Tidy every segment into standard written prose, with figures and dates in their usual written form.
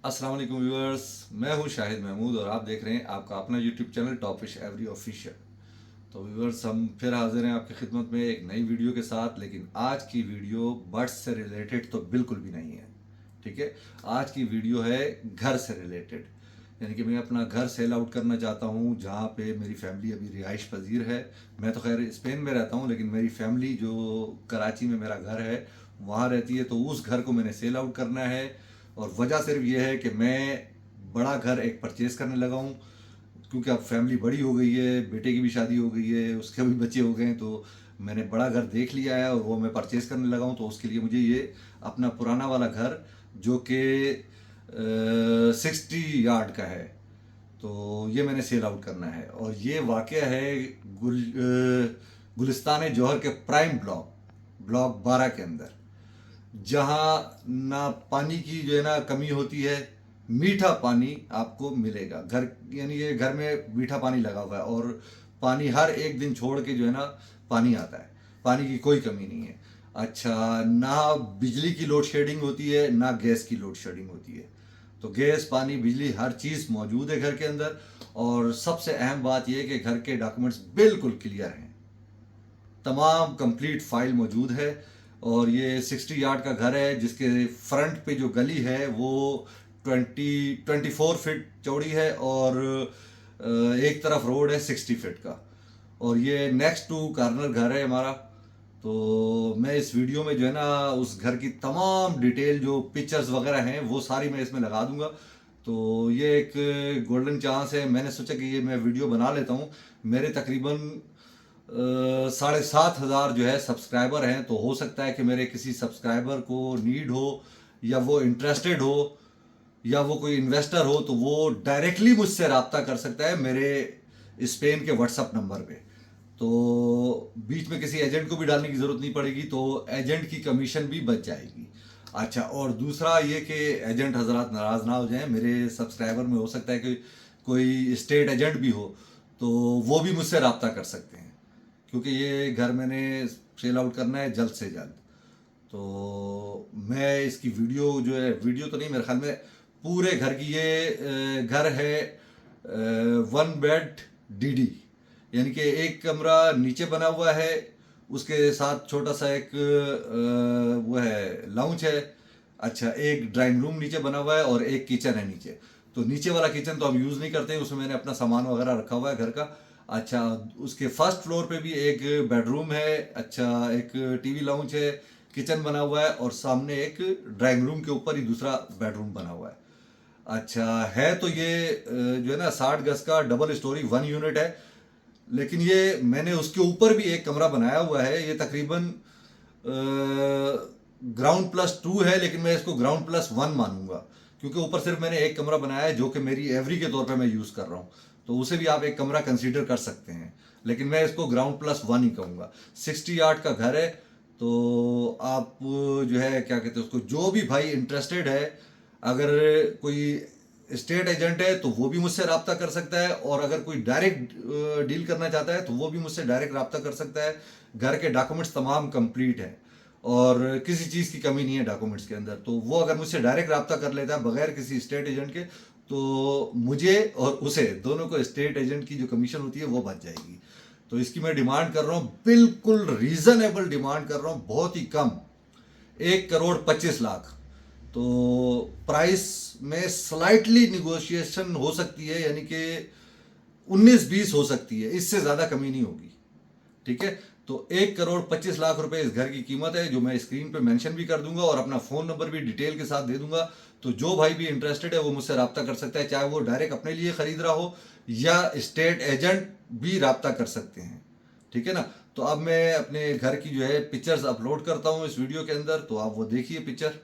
अस्सलाम वालेकुम व्यूअर्स। मैं हूं शाहिद महमूद और आप देख रहे हैं आपका अपना YouTube channel top fish every official. तो व्यूअर्स, हम फिर हाजिर हैं आपकी खिदमत में एक नई वीडियो के साथ। लेकिन आज की वीडियो बर्ड्स से रिलेटेड तो बिल्कुल भी नहीं है। ठीक है, आज की वीडियो है घर से रिलेटेड। यानी कि मैं अपना घर सेल आउट करना चाहता हूँ जहाँ पे मेरी फैमिली अभी रिहाइश पजीर है। मैं तो खैर स्पेन में रहता हूँ, लेकिन मेरी फैमिली जो कराची में मेरा घर है वहाँ रहती है। तो उस घर को मैंने सेल आउट करना है। और वजह सिर्फ ये है कि मैं बड़ा घर एक परचेज करने लगा हूँ, क्योंकि अब फैमिली बड़ी हो गई है, बेटे की भी शादी हो गई है, उसके भी बच्चे हो गए हैं। तो मैंने बड़ा घर देख लिया है और वो मैं परचेज करने लगा हूँ। तो उसके लिए मुझे ये अपना पुराना वाला घर, जो कि 60 यार्ड का है, तो ये मैंने सेल आउट करना है। और ये वाक़या है गुलिस्तान जौहर के प्राइम ब्लॉक 12 के अंदर, जहाँ ना पानी की जो है ना कमी होती है। मीठा पानी आपको मिलेगा घर, यानी ये घर में मीठा पानी लगा हुआ है और पानी हर एक दिन छोड़ के जो है ना पानी आता है। पानी की कोई कमी नहीं है। अच्छा, ना बिजली की लोड शेडिंग होती है ना गैस की लोड शेडिंग होती है। तो गैस पानी बिजली हर चीज़ मौजूद है घर के अंदर। और सबसे अहम बात यह है कि घर के डॉक्यूमेंट्स बिल्कुल क्लियर हैं, तमाम कंप्लीट फाइल मौजूद है। और ये 60 यार्ड का घर है जिसके फ्रंट पे जो गली है वो 24 फीट चौड़ी है और एक तरफ रोड है 60 फीट का। और ये नेक्स्ट टू कार्नर घर है हमारा। तो मैं इस वीडियो में जो है ना उस घर की तमाम डिटेल, जो पिक्चर्स वगैरह हैं, वो सारी मैं इसमें लगा दूंगा। तो ये एक गोल्डन चांस है। मैंने सोचा कि ये मैं वीडियो बना लेता हूँ। मेरे तकरीबन 7,500 जो है सब्सक्राइबर हैं। तो हो सकता है कि मेरे किसी सब्सक्राइबर को नीड हो, या वो इंटरेस्टेड हो, या वो कोई इन्वेस्टर हो, तो वो डायरेक्टली मुझसे रब्ता कर सकता है मेरे स्पेन के व्हाट्सअप नंबर पे। तो बीच में किसी एजेंट को भी डालने की ज़रूरत नहीं पड़ेगी, तो एजेंट की कमीशन भी बच जाएगी। अच्छा, और दूसरा ये कि एजेंट हजरात नाराज़ ना हो जाएं। मेरे सब्सक्राइबर में हो सकता है कि कोई स्टेट एजेंट भी हो, तो वो भी मुझसे रब्ता कर सकते हैं, क्योंकि ये घर मैंने सेल आउट करना है जल्द से जल्द। तो मैं इसकी वीडियो जो है, वीडियो तो नहीं, मेरे ख्याल में पूरे घर की ये घर है 1 बेड डीडी। यानी कि एक कमरा नीचे बना हुआ है, उसके साथ छोटा सा एक वो है लाउंज है। अच्छा, एक ड्राइंग रूम नीचे बना हुआ है और एक किचन है नीचे। तो नीचे वाला किचन तो हम यूज़ नहीं करते हैं, उसमें मैंने अपना सामान वगैरह रखा हुआ है घर का। अच्छा, उसके फर्स्ट फ्लोर पे भी एक बेडरूम है। अच्छा, एक टीवी लाउंज है, किचन बना हुआ है और सामने एक ड्राइंग रूम के ऊपर ही दूसरा बेडरूम बना हुआ है। अच्छा, है तो ये जो है ना 60 गज का डबल स्टोरी 1 यूनिट है। लेकिन ये मैंने उसके ऊपर भी एक कमरा बनाया हुआ है। ये तकरीबन ग्राउंड +2 है, लेकिन मैं इसको ग्राउंड +1 मानूंगा, क्योंकि ऊपर सिर्फ मैंने एक कमरा बनाया है जो कि मेरी एवरी के तौर पे मैं यूज़ कर रहा हूँ। तो उसे भी आप एक कमरा कंसीडर कर सकते हैं, लेकिन मैं इसको ग्राउंड +1 ही कहूँगा। 60 यार्ड का घर है। तो आप जो है क्या कहते हैं उसको, जो भी भाई इंटरेस्टेड है, अगर कोई स्टेट एजेंट है तो वो भी मुझसे रब्ता कर सकता है, और अगर कोई डायरेक्ट डील करना चाहता है तो वो भी मुझसे डायरेक्ट रब्ता कर सकता है। घर के डॉक्यूमेंट्स तमाम कंप्लीट हैं और किसी चीज़ की कमी नहीं है डॉक्यूमेंट्स के अंदर। तो वो अगर मुझसे डायरेक्ट रब्ता कर लेता है बगैर किसी स्टेट एजेंट के, तो मुझे और उसे दोनों को स्टेट एजेंट की जो कमीशन होती है वो बच जाएगी। तो इसकी मैं डिमांड कर रहा हूँ, बिल्कुल रीज़नेबल डिमांड कर रहा हूँ, बहुत ही कम, 1,25,00,000। तो प्राइस में स्लाइटली निगोशिएशन हो सकती है, यानी कि 19-20 हो सकती है, इससे ज़्यादा कमी नहीं होगी। ठीक है। तो 1,25,00,000 रुपए इस घर की कीमत है, जो मैं स्क्रीन पे मेंशन भी कर दूंगा और अपना फ़ोन नंबर भी डिटेल के साथ दे दूंगा। तो जो भाई भी इंटरेस्टेड है वो मुझसे रब्ता कर सकता है, चाहे वो डायरेक्ट अपने लिए खरीद रहा हो या स्टेट एजेंट भी रब्ता कर सकते हैं। ठीक है ना। तो अब मैं अपने घर की जो है पिक्चर्स अपलोड करता हूँ इस वीडियो के अंदर, तो आप वो देखिए पिक्चर।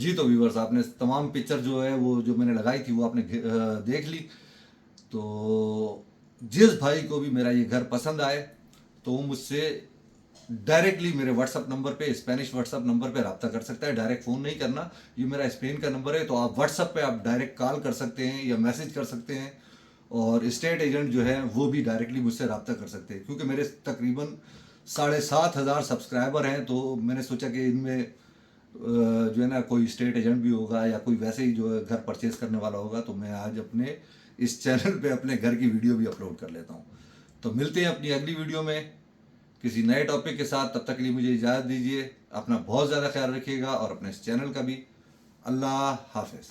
जी तो व्यूवर्स, आपने तमाम पिक्चर जो है वो जो मैंने लगाई थी वो आपने देख ली। तो जिस भाई को भी मेरा ये घर पसंद आए तो वो मुझसे डायरेक्टली मेरे व्हाट्सअप नंबर पे, स्पेनिश व्हाट्सअप नंबर पे रब्ता कर सकता है। डायरेक्ट फ़ोन नहीं करना, ये मेरा स्पेन का नंबर है, तो आप व्हाट्सअप पे आप डायरेक्ट कॉल कर सकते हैं या मैसेज कर सकते हैं। और स्टेट एजेंट जो है वो भी डायरेक्टली मुझसे रब्ता कर सकते हैं, क्योंकि मेरे तकरीबन 7,500 सब्सक्राइबर हैं। तो मैंने सोचा कि इनमें जो है ना कोई स्टेट एजेंट भी होगा या कोई वैसे ही जो है घर परचेज करने वाला होगा, तो मैं आज अपने इस चैनल पे अपने घर की वीडियो भी अपलोड कर लेता हूँ। तो मिलते हैं अपनी अगली वीडियो में किसी नए टॉपिक के साथ। तब तक के लिए मुझे इजाज़त दीजिए। अपना बहुत ज़्यादा ख्याल रखिएगा और अपने इस चैनल का भी। अल्लाह हाफिज़।